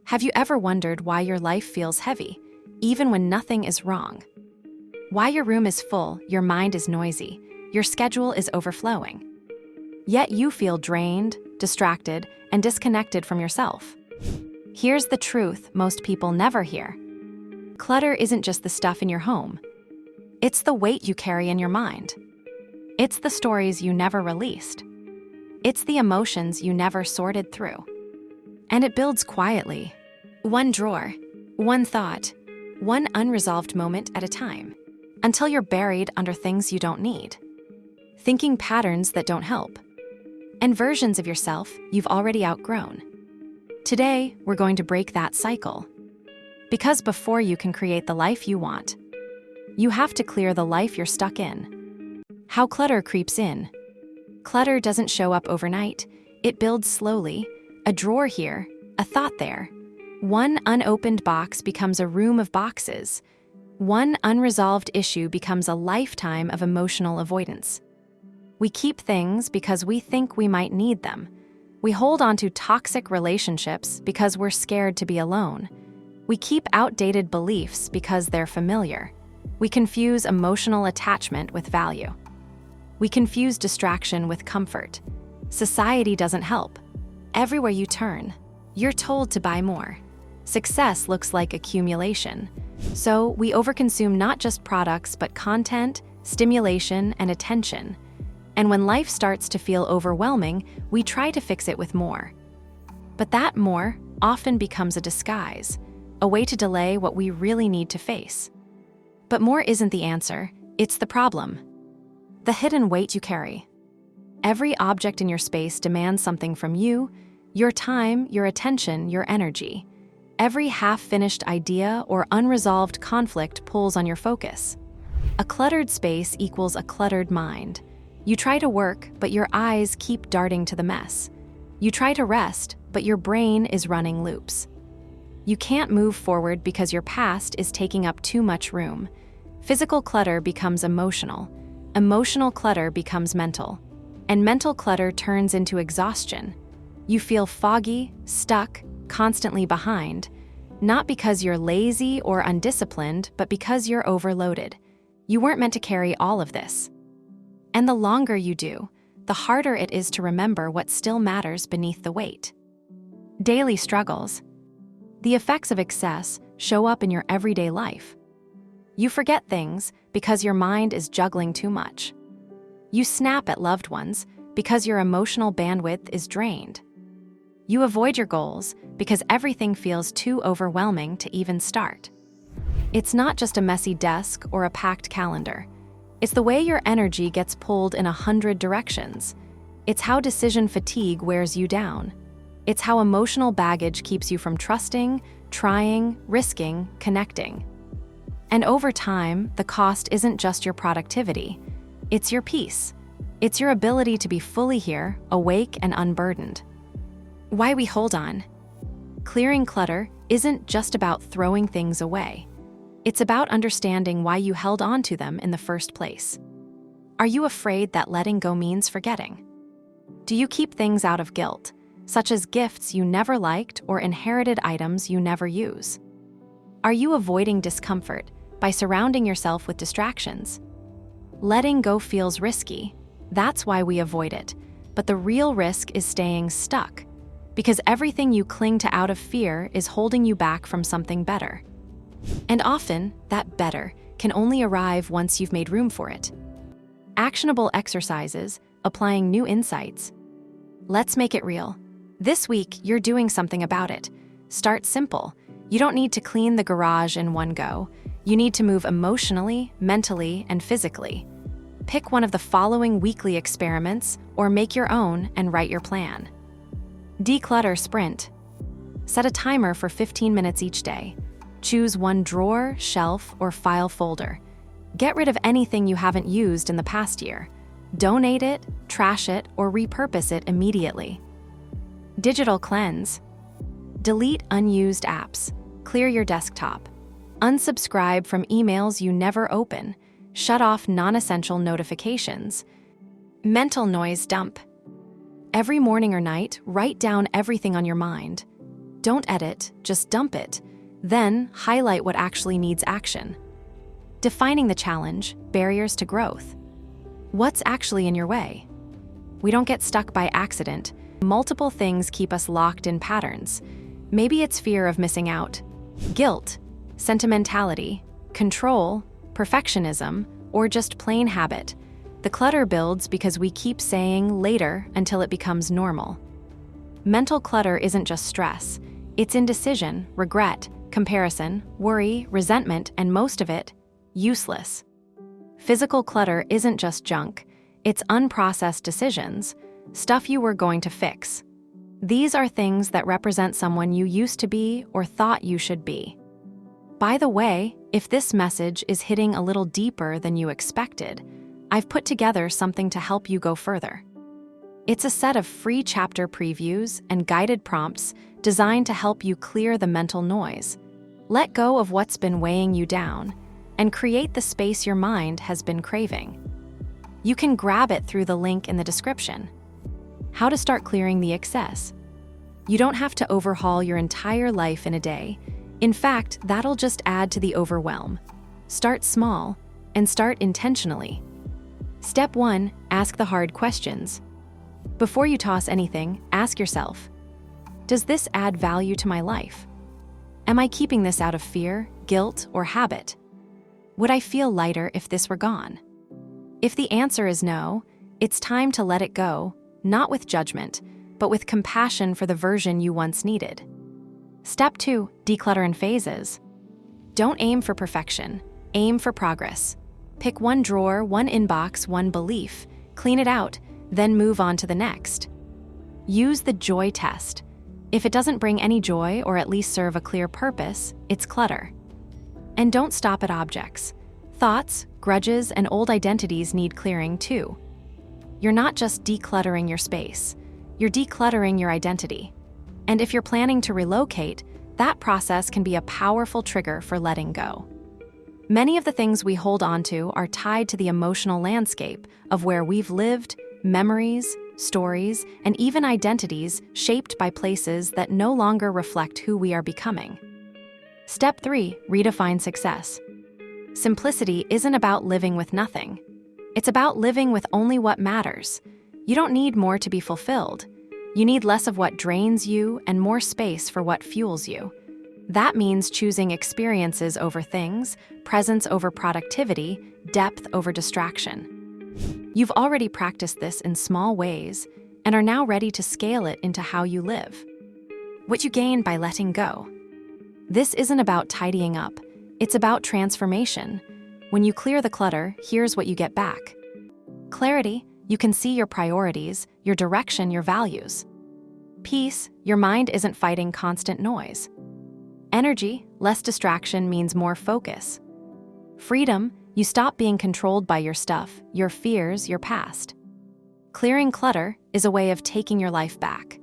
Have you ever wondered why your life feels heavy, even when nothing is wrong? Why your room is full, your mind is noisy, your schedule is overflowing. Yet you feel drained, distracted, and disconnected from yourself. Here's the truth most people never hear. Clutter isn't just the stuff in your home. It's the weight you carry in your mind. It's the stories you never released. It's the emotions you never sorted through. And it builds quietly. One drawer, one thought, one unresolved moment at a time, until you're buried under things you don't need. Thinking patterns that don't help. And versions of yourself you've already outgrown. Today, we're going to break that cycle. Because before you can create the life you want, you have to clear the life you're stuck in. How clutter creeps in. Clutter doesn't show up overnight. It builds slowly. A drawer here, a thought there. One unopened box becomes a room of boxes. One unresolved issue becomes a lifetime of emotional avoidance. We keep things because we think we might need them. We hold on to toxic relationships because we're scared to be alone. We keep outdated beliefs because they're familiar. We confuse emotional attachment with value. We confuse distraction with comfort. Society doesn't help. Everywhere you turn, you're told to buy more. Success looks like accumulation. So we overconsume not just products, but content, stimulation, and attention. And when life starts to feel overwhelming, we try to fix it with more. But that more often becomes a disguise, a way to delay what we really need to face. But more isn't the answer, it's the problem. The hidden weight you carry. Every object in your space demands something from you, your time, your attention, your energy. Every half-finished idea or unresolved conflict pulls on your focus. A cluttered space equals a cluttered mind. You try to work, but your eyes keep darting to the mess. You try to rest, but your brain is running loops. You can't move forward because your past is taking up too much room. Physical clutter becomes emotional. Emotional clutter becomes mental. And mental clutter turns into exhaustion. You feel foggy, stuck, constantly behind, not because you're lazy or undisciplined, but because you're overloaded. You weren't meant to carry all of this. And the longer you do, the harder it is to remember what still matters beneath the weight. Daily struggles. The effects of excess show up in your everyday life. You forget things because your mind is juggling too much. You snap at loved ones because your emotional bandwidth is drained. You avoid your goals because everything feels too overwhelming to even start. It's not just a messy desk or a packed calendar. It's the way your energy gets pulled in 100 directions. It's how decision fatigue wears you down. It's how emotional baggage keeps you from trusting, trying, risking, connecting. And over time, the cost isn't just your productivity. It's your peace. It's your ability to be fully here, awake and unburdened. Why we hold on. Clearing clutter isn't just about throwing things away. It's about understanding why you held on to them in the first place. Are you afraid that letting go means forgetting? Do you keep things out of guilt, such as gifts you never liked or inherited items you never use? Are you avoiding discomfort by surrounding yourself with distractions? Letting go feels risky. That's why we avoid it. But the real risk is staying stuck, because everything you cling to out of fear is holding you back from something better. And often, that better can only arrive once you've made room for it. Actionable exercises, applying new insights. Let's make it real. This week, you're doing something about it. Start simple. You don't need to clean the garage in one go. You need to move emotionally, mentally, and physically. Pick one of the following weekly experiments or make your own and write your plan. Declutter sprint. Set a timer for 15 minutes each day. Choose one drawer, shelf, or file folder. Get rid of anything you haven't used in the past year. Donate it, trash it, or repurpose it immediately. Digital cleanse. Delete unused apps. Clear your desktop. Unsubscribe from emails you never open. Shut off non-essential notifications. Mental noise dump. Every morning or night, write down everything on your mind. Don't edit, just dump it. Then, highlight what actually needs action. Defining the challenge, barriers to growth. What's actually in your way? We don't get stuck by accident. Multiple things keep us locked in patterns. Maybe it's fear of missing out, guilt, sentimentality, control, perfectionism, or just plain habit. The clutter builds because we keep saying later until it becomes normal. Mental clutter isn't just stress. It's indecision, regret, comparison, worry, resentment, and most of it, useless. Physical clutter isn't just junk. It's unprocessed decisions, stuff you were going to fix. These are things that represent someone you used to be or thought you should be. By the way, if this message is hitting a little deeper than you expected, I've put together something to help you go further. It's a set of free chapter previews and guided prompts designed to help you clear the mental noise, let go of what's been weighing you down, and create the space your mind has been craving. You can grab it through the link in the description. How to start clearing the excess. You don't have to overhaul your entire life in a day. In fact, that'll just add to the overwhelm. Start small and start intentionally. Step 1, ask the hard questions. Before you toss anything, ask yourself, does this add value to my life? Am I keeping this out of fear, guilt, or habit? Would I feel lighter if this were gone? If the answer is no, it's time to let it go, not with judgment, but with compassion for the version you once needed. Step 2, declutter in phases. Don't aim for perfection, aim for progress. Pick one drawer, one inbox, one belief, clean it out, then move on to the next. Use the joy test. If it doesn't bring any joy or at least serve a clear purpose, it's clutter. And don't stop at objects. Thoughts, grudges, and old identities need clearing too. You're not just decluttering your space, you're decluttering your identity. And if you're planning to relocate, that process can be a powerful trigger for letting go. Many of the things we hold onto are tied to the emotional landscape of where we've lived, memories, stories, and even identities shaped by places that no longer reflect who we are becoming. Step 3, redefine success. Simplicity isn't about living with nothing. It's about living with only what matters. You don't need more to be fulfilled. You need less of what drains you and more space for what fuels you. That means choosing experiences over things, presence over productivity, depth over distraction. You've already practiced this in small ways and are now ready to scale it into how you live. What you gain by letting go. This isn't about tidying up, it's about transformation. When you clear the clutter, here's what you get back. Clarity, you can see your priorities, your direction, your values. Peace, your mind isn't fighting constant noise. Energy, less distraction means more focus. Freedom, you stop being controlled by your stuff, your fears, your past. Clearing clutter is a way of taking your life back.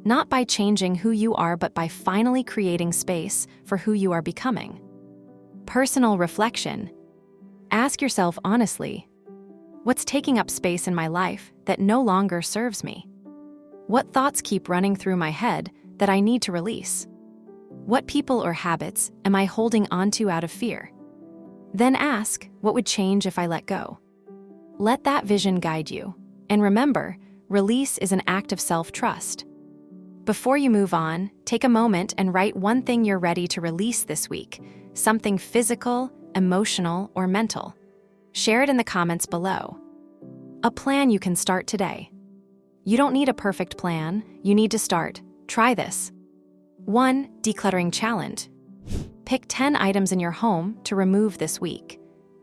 Not by changing who you are, but by finally creating space for who you are becoming. Personal reflection. Ask yourself honestly, what's taking up space in my life that no longer serves me? What thoughts keep running through my head that I need to release? What people or habits am I holding onto out of fear? Then ask, what would change if I let go? Let that vision guide you. And remember, release is an act of self-trust. Before you move on, take a moment and write one thing you're ready to release this week, something physical, emotional, or mental. Share it in the comments below. A plan you can start today. You don't need a perfect plan, you need to start. Try this. 1. Decluttering challenge. Pick 10 items in your home to remove this week.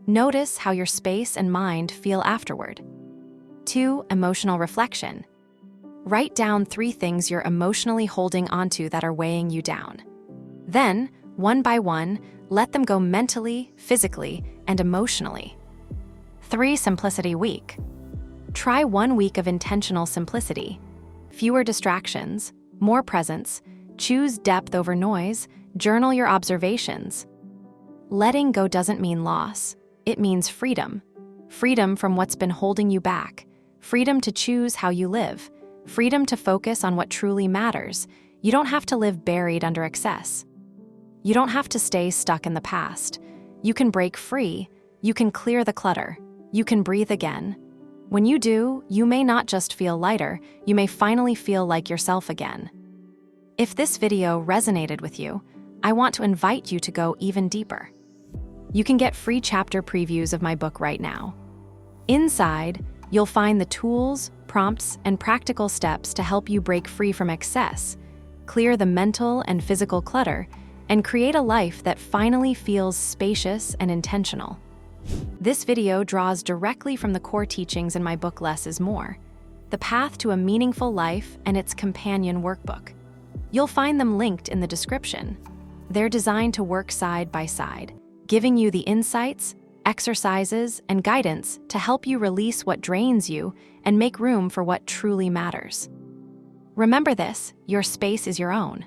Notice how your space and mind feel afterward. 2. Emotional reflection. Write down 3 things you're emotionally holding onto that are weighing you down. Then, one by one, let them go mentally, physically, and emotionally. 3. Simplicity week. Try 1 week of intentional simplicity. Fewer distractions, more presence, choose depth over noise, journal your observations. Letting go doesn't mean loss. It means freedom. Freedom from what's been holding you back. Freedom to choose how you live. Freedom to focus on what truly matters. You don't have to live buried under excess. You don't have to stay stuck in the past. You can break free. You can clear the clutter. You can breathe again. When you do, you may not just feel lighter, you may finally feel like yourself again. If this video resonated with you, I want to invite you to go even deeper. You can get free chapter previews of my book right now. Inside, you'll find the tools, prompts, and practical steps to help you break free from excess, clear the mental and physical clutter, and create a life that finally feels spacious and intentional. This video draws directly from the core teachings in my book Less is More, The Path to a Meaningful Life and its companion workbook. You'll find them linked in the description. They're designed to work side by side, giving you the insights, exercises, and guidance to help you release what drains you and make room for what truly matters. Remember this, your space is your own.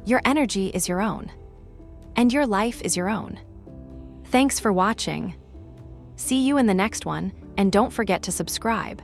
Your energy is your own. And your life is your own. Thanks for watching. See you in the next one, and don't forget to subscribe.